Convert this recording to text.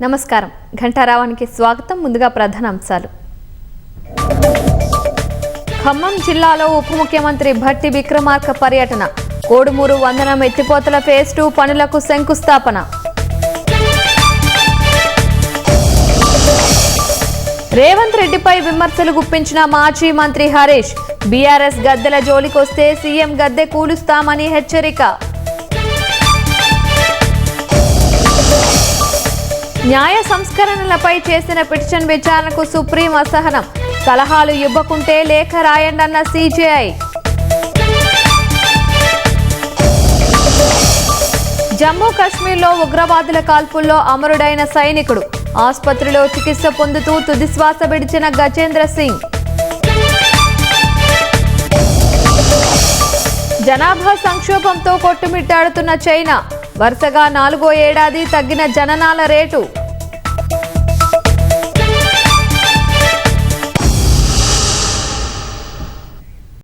నమస్కారం ఘంటారావానికి స్వాగతం. ముందుగా ప్రధాన అంశాలు. ఖమ్మం జిల్లాలో ఉప ముఖ్యమంత్రి భట్టి విక్రమార్క పర్యటన. కోడుమూరు వందనం ఎత్తిపోతల ఫేజ్ 2 పనులకు శంకుస్థాపన. రేవంత్ రెడ్డిపై విమర్శలు గుప్పించిన మాజీ మంత్రి హరీష్. బీఆర్ఎస్ గద్దెల జోలికొస్తే సీఎం గద్దె కూలుస్తామని హెచ్చరిక. న్యాయ సంస్కరణలపై చేసిన పిటిషన్ విచారణకు సుప్రీం అసహనం. సలహాలు ఇవ్వకుంటే లేఖ రాయండన్న సీజేఐ. జమ్మూ కాశ్మీర్లో ఉగ్రవాదుల కాల్పుల్లో అమరుడైన సైనికుడు. ఆసుపత్రిలో చికిత్స పొందుతూ తుదిశ్వాస విడిచిన గజేంద్ర సింగ్. జనాభా సంక్షోభంతో కొట్టుమిట్టాడుతున్న చైనా. వరుసగా 4వ ఏడాది తగ్గిన జననాల రేటు.